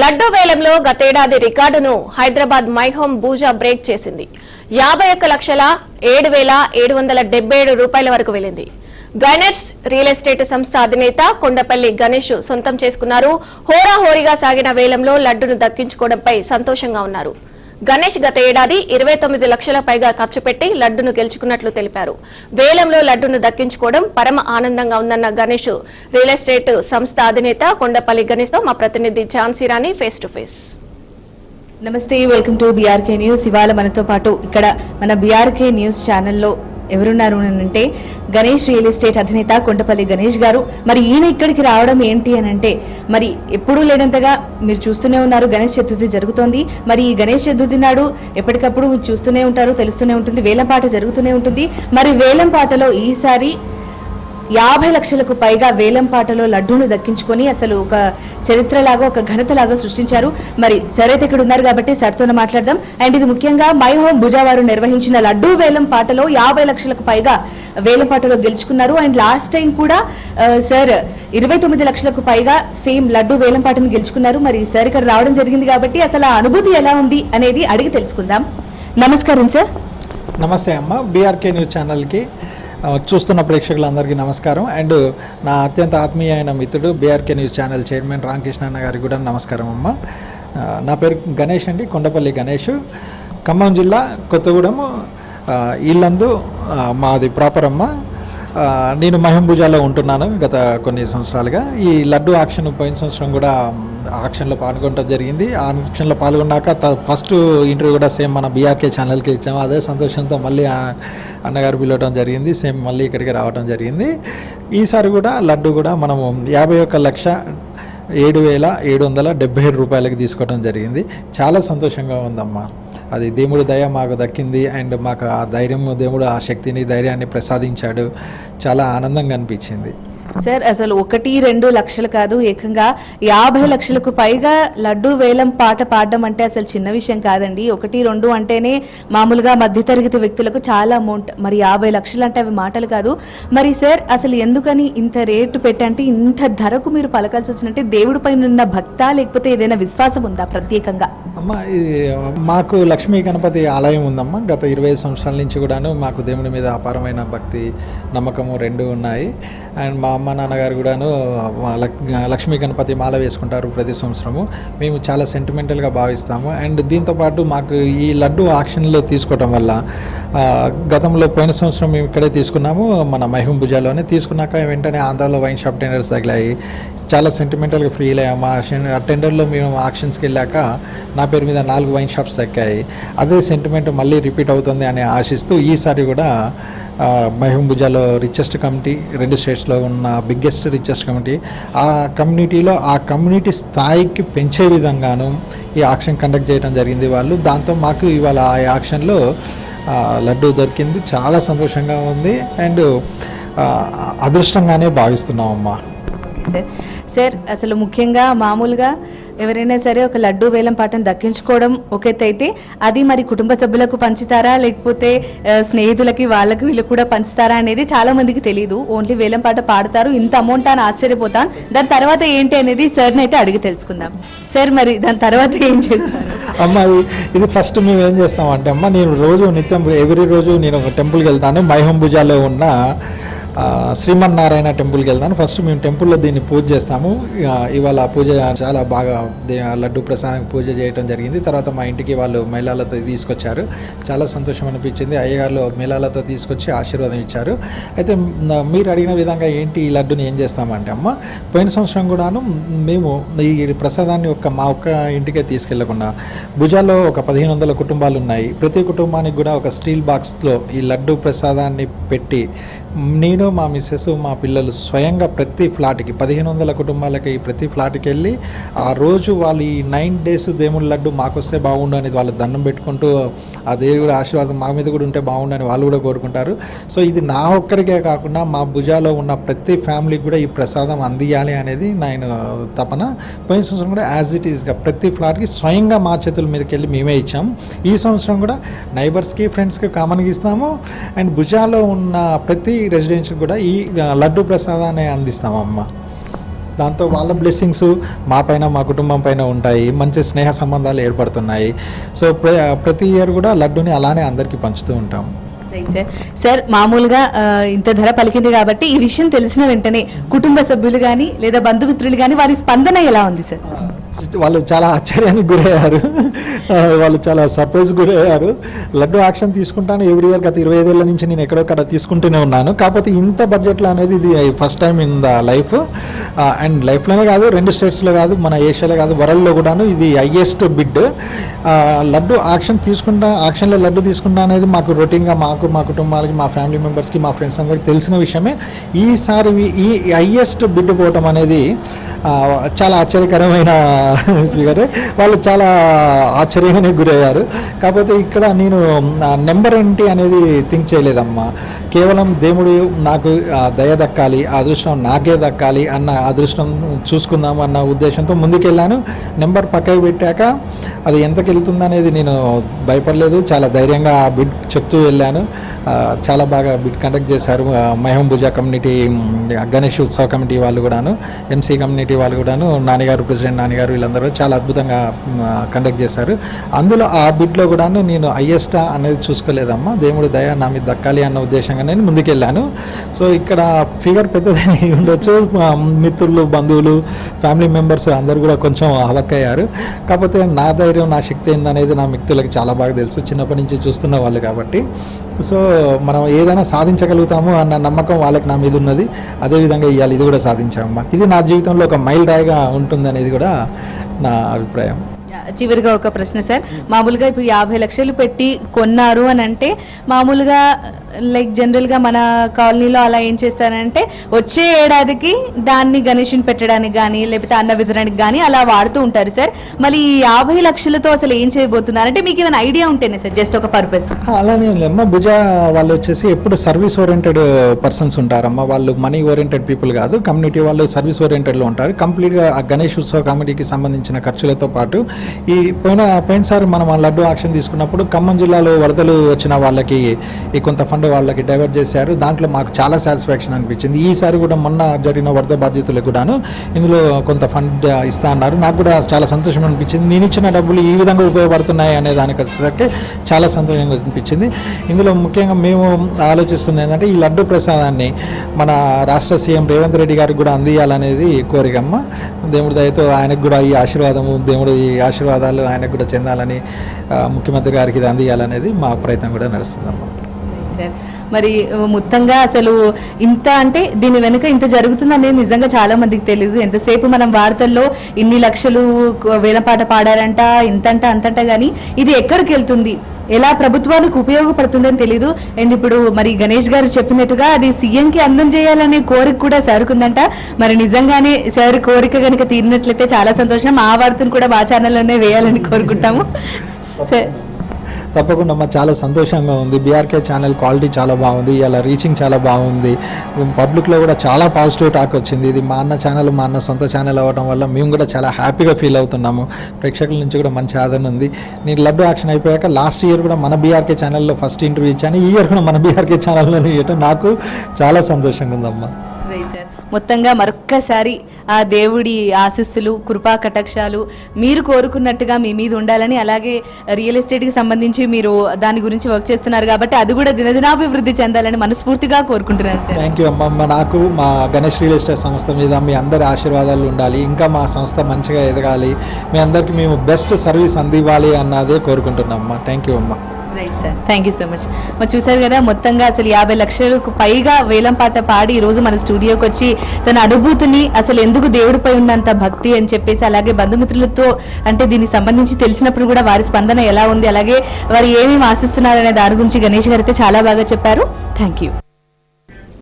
లడ్డూ వేలంలో గతేడాది రికార్డును హైదరాబాద్ మైహోమ్ బూజా బ్రేక్ చేసింది. 51,07,777 రూపాయల వరకు వెళ్లింది. గణేష్ రియల్ ఎస్టేట్ సంస్థ అధినేత కొండపల్లి గణేష్ సొంతం చేసుకున్నారు. హోరాహోరీగా సాగిన వేలంలో లడ్డూను దక్కించుకోవడంపై సంతోషంగా ఉన్నారు. గణేష్ గత ఏడాది 29 లక్షల పైగా ఖర్చు పెట్టి లడ్డును గెలుచుకున్నట్లు తెలిపారు. వేలంలో లడ్డును దక్కించుకోవడం పరమ ఆనందంగా ఉందన్న గణేష్ రియల్ ఎస్టేట్ సంస్థ అధినేత కొండపల్లి గణేష్ తో మా ప్రతినిధి ఝాన్సీ రాణి ఫేస్ టు ఫేస్. నమస్తే, వెల్కమ్ టు బీఆర్కే న్యూస్. ఇవాళ మనతో పాటు ఇక్కడ మన బీఆర్కే న్యూస్ ఛానల్లో ఎవరున్నారు అంటే గణేష్ రియల్ ఎస్టేట్ అధినేత కొండపల్లి గణేష్ గారు. మరి ఈయన ఇక్కడికి రావడం ఏంటి అని అంటే, మరి ఎప్పుడూ లేనంతగా మీరు చూస్తూనే ఉన్నారు, గణేష్ చతుర్థి జరుగుతోంది. మరి ఈ గణేష్ చతుర్థి నాడు ఎప్పటికప్పుడు చూస్తూనే ఉంటారు, తెలుస్తూనే ఉంటుంది, వేలంపాట జరుగుతూనే ఉంటుంది. మరి వేలంపాటలో ఈసారి 50 లక్షలకు పైగా వేలంపాటలో లడ్డూను దక్కించుకొని అసలు ఒక చరిత్రలాగా, ఒక ఘనతలాగా సృష్టించారు. మరి సర్ అయితే ఇక్కడ ఉన్నారు కాబట్టి సార్తో మాట్లాడదాం. అండ్ ఇది ముఖ్యంగా మైహోమ్ బుజావారు నిర్వహించిన లడ్డూ వేలంపాటలో 50 లక్షలకు పైగా వేలంపాటలో గెలుచుకున్నారు. అండ్ లాస్ట్ టైం కూడా సార్ 29 లక్షలకు పైగా సేమ్ లడ్డూ వేలంపాటను గెలుచుకున్నారు. మరి సార్ ఇక్కడ రావడం జరిగింది కాబట్టి అసలు ఆ అనుభూతి ఎలా ఉంది అనేది అడిగి తెలుసుకుందాం. నమస్కారం సార్. నమస్తే అమ్మ. బీఆర్కే న్యూస్ ఛానల్కి చూస్తున్న ప్రేక్షకులందరికీ నమస్కారం. అండ్ నా అత్యంత ఆత్మీయమైన మిత్రుడు BRK news channel chairman Ramakrishna అన్న గారికి కూడా నమస్కారం అమ్మ. నా పేరు గణేష్ అండి, కొండపల్లి గణేష్. ఖమ్మం జిల్లా కొత్తగూడెం ఇల్లందు మాది ప్రాపర్ అమ్మ. నేను మహంబూజాలో ఉంటున్నాను గత కొన్ని సంవత్సరాలుగా. ఈ లడ్డు ఆక్షన్ పోయిన సంవత్సరం కూడా ఆక్షన్లో పాల్గొనడం జరిగింది. ఆ ఆక్షన్లో పాల్గొన్నాక ఫస్ట్ ఇంటర్వ్యూ కూడా సేమ్ మన బీఆర్కే ఛానల్కి ఇచ్చాము. అదే సంతోషంతో మళ్ళీ అన్నగారు పిలవడం జరిగింది, సేమ్ మళ్ళీ ఇక్కడికి రావడం జరిగింది. ఈసారి కూడా లడ్డు కూడా మనము 51,07,777 రూపాయలకి తీసుకోవడం జరిగింది. చాలా సంతోషంగా ఉందమ్మా. అది దేవుడి దయ మాకు దక్కింది. అండ్ మాకు ఆ ధైర్యం, దేవుడు ఆ శక్తిని, ధైర్యాన్ని ప్రసాదించాడు. చాలా ఆనందంగా అనిపించింది సార్. అసలు 1-2 లక్షలు కాదు, ఏకంగా 50 లక్షలకు పైగా లడ్డూ వేలం పాట పాడడం అంటే అసలు చిన్న విషయం కాదండి. 1-2 అంటేనే మామూలుగా మధ్యతరగతి వ్యక్తులకు చాలా అమౌంట్. మరి 50 లక్షలు అంటే అవి మాటలు కాదు. మరి సార్ అసలు ఎందుకని ఇంత రేటు పెట్టంటే, ఇంత ధరకు మీరు పలకాల్సి వచ్చినట్టే దేవుడి పైన ఉన్న భక్త, లేకపోతే ఏదైనా విశ్వాసం ఉందా ప్రత్యేకంగా? అమ్మ, మాకు లక్ష్మీ గణపతి ఆలయం ఉందమ్మా. గత 25 సంవత్సరాల నుంచి కూడాను మాకు దేవుడి మీద అపారమైన భక్తి, నమ్మకము రెండు ఉన్నాయి. అండ్ మా అమ్మ నాన్నగారు కూడాను లక్ష్మీ గణపతి మాల వేసుకుంటారు ప్రతి సంవత్సరము. మేము చాలా సెంటిమెంటల్గా భావిస్తాము. అండ్ దీంతోపాటు మాకు ఈ లడ్డు ఆక్షన్లో తీసుకోవటం వల్ల గతంలో పోయిన సంవత్సరం మేము ఇక్కడే తీసుకున్నాము, మన మైహోమ్ బుజాలోనే. తీసుకున్నాక వెంటనే ఆంధ్రాలో వైన్ షాప్ టెండర్స్ తగిలాయి. చాలా సెంటిమెంటల్గా ఫీల్ అయ్యాము. ఆ టెండర్లో మేము ఆక్షన్స్కి వెళ్ళాక నా పేరు మీద 4 వైన్ షాప్స్ దక్కాయి. అదే సెంటిమెంట్ మళ్ళీ రిపీట్ అవుతుంది అని ఆశిస్తూ ఈసారి కూడా మైహోమ్ బుజాలో రిచెస్ట్ కమిటీ, 2 స్టేట్స్లో ఉన్న బిగ్గెస్ట్ రిచెస్ట్ కమిటీ, ఆ కమ్యూనిటీలో ఆ కమ్యూనిటీ స్థాయికి పెంచే విధంగాను ఈ ఆక్షన్ కండక్ట్ చేయడం జరిగింది వాళ్ళు. దాంతో మాకు ఇవాళ ఆ ఆక్షన్లో లడ్డు దొరికింది. చాలా సంతోషంగా ఉంది అండ్ అదృష్టంగానే భావిస్తున్నామమ్మా. సార్ అసలు ముఖ్యంగా మామూలుగా ఎవరైనా సరే ఒక లడ్డూ వేలం పాటను దక్కించుకోవడం ఒక ఎత్తు అయితే, అది మరి కుటుంబ సభ్యులకు పంచుతారా, లేకపోతే స్నేహితులకి వాళ్ళకి వీళ్ళకి కూడా పంచుతారా అనేది చాలా మందికి తెలియదు. ఓన్లీ వేలం పాట పాడతారు, ఇంత అమౌంట్ అని ఆశ్చర్యపోతాను. దాని తర్వాత ఏంటి అనేది సార్ని అయితే అడిగి తెలుసుకుందాం. సార్ మరి దాని తర్వాత ఏం చేస్తారు? అమ్మ, ఇది ఫస్ట్ మేము ఏం చేస్తామంటే అమ్మ, నేను రోజు నిత్యం ఎవ్రీ రోజు నేను ఒక టెంపుల్కి వెళ్తాను. మైహోమ్ బుజాలో ఉన్న శ్రీమన్నారాయణ టెంపుల్కి వెళ్తాను. ఫస్ట్ మేము టెంపుల్లో దీన్ని పూజ చేస్తాము. ఇవాళ పూజ చాలా బాగా లడ్డు ప్రసాదానికి పూజ చేయడం జరిగింది. తర్వాత మా ఇంటికి వాళ్ళు మేళాలతో తీసుకొచ్చారు. చాలా సంతోషం అనిపించింది. అయ్యగారులు మేళాలతో తీసుకొచ్చి ఆశీర్వాదం ఇచ్చారు. అయితే మీరు అడిగిన విధంగా ఏంటి ఈ లడ్డుని ఏం చేస్తామంటే అమ్మ, పోయిన సంవత్సరం కూడాను మేము ఈ ప్రసాదాన్ని మా ఒక్క ఇంటికే తీసుకెళ్లకుండా భుజాలో ఒక 1500 కుటుంబాలు ఉన్నాయి. ప్రతి కుటుంబానికి కూడా ఒక స్టీల్ బాక్స్లో ఈ లడ్డు ప్రసాదాన్ని పెట్టి నేను, మా మిస్సెస్, మా పిల్లలు స్వయంగా ప్రతి ఫ్లాట్కి 1500 కుటుంబాలకి ప్రతి ఫ్లాట్కి వెళ్ళి ఆ రోజు వాళ్ళు ఈ 9 days దేవుడి లడ్డు మాకు వస్తే బాగుండు అనేది వాళ్ళు దండం పెట్టుకుంటూ ఆ దేవుడి ఆశీర్వాదం మా మీద కూడా ఉంటే బాగుండు అని వాళ్ళు కూడా కోరుకుంటారు. సో ఇది నా ఒక్కడికే కాకుండా మా భుజాలో ఉన్న ప్రతి ఫ్యామిలీకి కూడా ఈ ప్రసాదం అందియాలి అనేది నేను తపన. పోయిన సంవత్సరం కూడా యాజ్ ఇట్ ఈస్గా ప్రతి ఫ్లాట్కి స్వయంగా మా చేతుల మీదకి వెళ్ళి మేమే ఇచ్చాము. ఈ సంవత్సరం కూడా నైబర్స్కి, ఫ్రెండ్స్కి కామన్గా ఇస్తాము. అండ్ భుజాలో ఉన్న ప్రతి రెసిడెన్షియల్ కూడా ఈ లడ్డు ప్రసాదాన్ని అందిస్తామమ్మ. దాంతో వాళ్ళ బ్లెస్సింగ్స్ మా పైన మా కుటుంబం పైన ఉంటాయి, మంచి స్నేహ సంబంధాలు ఏర్పడుతున్నాయి. సో ప్రతి ఇయర్ కూడా లడ్డూని అలానే అందరికీ పంచుతూ ఉంటాం. సార్ మామూలుగా ఇంత ధర పలికింది కాబట్టి ఈ విషయం తెలిసిన వెంటనే కుటుంబ సభ్యులు కానీ లేదా బంధుమిత్రులు కానీ వారి స్పందన ఎలా ఉంది సార్? వాళ్ళు చాలా ఆశ్చర్యానికి గురయ్యారు, వాళ్ళు చాలా సర్ప్రైజ్ గురయ్యారు. లడ్డు యాక్షన్ తీసుకుంటాను ఎవ్రీ ఇయర్, గత 25 ఏళ్ళ నుంచి నేను ఎక్కడొక్కడ తీసుకుంటూనే ఉన్నాను. కాకపోతే ఇంత బడ్జెట్లో అనేది ఇది first time in the life. And లైఫ్లోనే కాదు, 2 స్టేట్స్లో కాదు, మన ఏషియాలో కాదు, వరల్డ్లో కూడాను ఇది హైయెస్ట్ బిడ్. లడ్డు యాక్షన్లో లడ్డు తీసుకుంటా అనేది మాకు రొటీన్గా మా కుటుంబాలకి, మా ఫ్యామిలీ మెంబర్స్కి, మా ఫ్రెండ్స్ అందరికి తెలిసిన విషయమే. ఈసారి ఈ హైయెస్ట్ బిడ్ పోవటం అనేది చాలా ఆశ్చర్యకరమైన ఫిగరే. వాళ్ళు చాలా ఆశ్చర్యానికి గురయ్యారు. కాకపోతే ఇక్కడ నేను నెంబర్ ఏంటి అనేది థింక్ చేయలేదమ్మా. కేవలం దేవుడు నాకు దయ దక్కాలి, ఆ అదృష్టం నాకే దక్కాలి అన్న అదృష్టం చూసుకుందాం అన్న ఉద్దేశంతో ముందుకెళ్ళాను. నెంబర్ పక్కకు పెట్టాక అది ఎంతకు వెళ్తుందనేది నేను భయపడలేదు, చాలా ధైర్యంగా ఆ బిడ్ చెప్తూ వెళ్ళాను. చాలా బాగా బిడ్ కండక్ట్ చేశారు. మహంబూజా కమ్యూనిటీ, గణేష్ ఉత్సవ కమిటీ వాళ్ళు కూడాను, ఎంసీ కమ్యూనిటీ వాళ్ళు కూడాను, నాన్నగారు, ప్రెసిడెంట్ నాన్నగారు, వీళ్ళందరూ చాలా అద్భుతంగా కండక్ట్ చేశారు. అందులో ఆ బిడ్లో కూడాను నేను హైయెస్ట్ అనేది చూసుకోలేదమ్మా. దేవుడు దయ నా మీద దక్కాలి అన్న ఉద్దేశంగా నేను ముందుకెళ్ళాను. సో ఇక్కడ ఫిగర్ పెద్దదని ఉండొచ్చు, మిత్రులు, బంధువులు, ఫ్యామిలీ మెంబర్స్ అందరూ కూడా కొంచెం అలక్కయ్యారు. కాకపోతే నా ధైర్యం, నా శక్తి ఏందనేది నా మిత్రులకి చాలా బాగా తెలుసు, చిన్నప్పటి నుంచి చూస్తున్న వాళ్ళు కాబట్టి. సో మనం ఏదైనా సాధించగలుగుతాము అన్న నమ్మకం వాళ్ళకి నా మీద ఉన్నది. అదేవిధంగా ఇవాళ ఇది కూడా సాధించామమ్మా. ఇది నా జీవితంలో ఒక మైల్ రాయిగా ఉంటుంది అనేది కూడా నా అభిప్రాయం. చివరిగా ఒక ప్రశ్న సార్, మామూలుగా ఇప్పుడు 50 లక్షలు పెట్టి కొన్నారు అని అంటే మామూలుగా లైక్ జనరల్గా మన కాలనీలో అలా ఏం చేస్తారంటే వచ్చే ఏడాదికి దాన్ని గణేషుని పెట్టడానికి కానీ లేకపోతే అన్న వితరణకి కానీ అలా వాడుతూ ఉంటారు సార్. మళ్ళీ ఈ 50 లక్షలతో అసలు ఏం చేయబోతున్నారు అంటే మీకు ఏమైనా ఐడియా ఉంటేనే సార్, జస్ట్ ఒక పర్పస్? అలానే అమ్మ, భుజ వాళ్ళు వచ్చేసి ఎప్పుడు సర్వీస్ ఓరియంటెడ్ పర్సన్స్ ఉంటారమ్మా. వాళ్ళు మనీ ఓరియంటెడ్ పీపుల్ కాదు, కమ్యూనిటీ వాళ్ళు సర్వీస్ ఓరియంటెడ్లో ఉంటారు. కంప్లీట్గా ఆ గణేష్ ఉత్సవ కమిటీకి సంబంధించిన ఖర్చులతో పాటు ఈ పోయినసారి మనం లడ్డు యాక్షన్ తీసుకున్నప్పుడు ఖమ్మం జిల్లాలో వరదలు వచ్చిన వాళ్ళకి ఈ కొంత ఫండ్ వాళ్ళకి డైవర్ట్ చేశారు. దాంట్లో మాకు చాలా సాటిస్ఫాక్షన్ అనిపించింది. ఈసారి కూడా మొన్న జరిగిన వరద బాధితులకు కూడాను ఇందులో కొంత ఫండ్ ఇస్తా అన్నారు. నాకు కూడా చాలా సంతోషం అనిపించింది. నేను ఇచ్చిన డబ్బులు ఈ విధంగా ఉపయోగపడుతున్నాయి అనే దానికి వచ్చేసరికి చాలా సంతోషంగా అనిపించింది. ఇందులో ముఖ్యంగా మేము ఆలోచిస్తుంది ఏంటంటే ఈ లడ్డు ప్రసాదాన్ని మన రాష్ట్ర సీఎం రేవంత్ రెడ్డి గారికి కూడా అందియాలనేది కోరికమ్మ. దేవుడి దయతో ఆయనకు కూడా ఈ ఆశీర్వాదము, దేవుడి ఆశీర్వాదాలు ఆయనకు కూడా చెందాలని, ముఖ్యమంత్రి గారికి ఇది అందియాలనేది మా ప్రయత్నం కూడా నడుస్తుందమ్మా. మరి మొత్తంగా అసలు ఇంత అంటే దీని వెనుక ఇంత జరుగుతుందనేది నిజంగా చాలా మందికి తెలియదు. ఎంతసేపు మనం వార్తల్లో ఇన్ని లక్షలు వేలపాట పాడారంట, ఇంతంట అంతంట, కానీ ఇది ఎక్కడికి వెళ్తుంది, ఎలా ప్రభుత్వానికి ఉపయోగపడుతుందని తెలియదు. అండ్ ఇప్పుడు మరి గణేష్ గారు చెప్పినట్టుగా అది సీఎంకి అందం చేయాలనే కోరిక కూడా సారుకుందంట. మరి నిజంగానే సార్ కోరిక కనుక తీరినట్లయితే చాలా సంతోషం. ఆ వార్తను కూడా మా ఛానల్లోనే వేయాలని కోరుకుంటాము సార్. తప్పకుండా అమ్మ, చాలా సంతోషంగా ఉంది. బీఆర్కే ఛానల్ క్వాలిటీ చాలా బాగుంది, ఇలా రీచింగ్ చాలా బాగుంది. పబ్లిక్లో కూడా చాలా పాజిటివ్ టాక్ వచ్చింది. ఇది మా అన్న ఛానల్, మా అన్న సొంత ఛానల్ అవ్వడం వల్ల మేము కూడా చాలా హ్యాపీగా ఫీల్ అవుతున్నాము. ప్రేక్షకుల నుంచి కూడా మంచి ఆదరణ ఉంది. నేను లడ్డు యాక్షన్ అయిపోయాక లాస్ట్ ఇయర్ కూడా మన బీఆర్కే ఛానల్లో ఫస్ట్ ఇంటర్వ్యూ ఇచ్చాను. ఈ ఇయర్ కూడా మన బీఆర్కే ఛానల్లోనే ఇవ్వటం నాకు చాలా సంతోషంగా ఉందమ్మా. మొత్తంగా మరొక్కసారి ఆ దేవుడి ఆశీస్సులు, కృపా కటాక్షాలు మీరు కోరుకున్నట్టుగా మీ మీద ఉండాలని, అలాగే రియల్ ఎస్టేట్కి సంబంధించి మీరు దాని గురించి వర్క్ చేస్తున్నారు కాబట్టి అది కూడా దినదినాభివృద్ధి చెందాలని మనస్ఫూర్తిగా కోరుకుంటున్నాను సార్. థ్యాంక్ యూ అమ్మ. నాకు మా గణేష్ రియల్ ఎస్టేట్ సంస్థ మీద మీ అందరి ఆశీర్వాదాలు ఉండాలి. ఇంకా మా సంస్థ మంచిగా ఎదగాలి, మీ అందరికీ మేము బెస్ట్ సర్వీస్ అందివ్వాలి అన్నదే కోరుకుంటున్నాం అమ్మ. థ్యాంక్ యూ అమ్మ. Right sir, thank you so much. మరి చూసారు కదా, మొత్తంగా అసలు 50 లక్షలకు పైగా వేలం పాట పాడి ఈరోజు మన స్టూడియోకి వచ్చి తన అనుభూతిని, అసలు ఎందుకు దేవుడిపై ఉన్నంత భక్తి అని చెప్పేసి, అలాగే బంధుమిత్రులతో అంటే దీనికి సంబంధించి తెలిసినప్పుడు కూడా వారి స్పందన ఎలా ఉంది, అలాగే వారు ఏమేమి ఆశిస్తున్నారనే దాని గురించి గణేష్ గారు అయితే చాలా బాగా చెప్పారు. Thank you.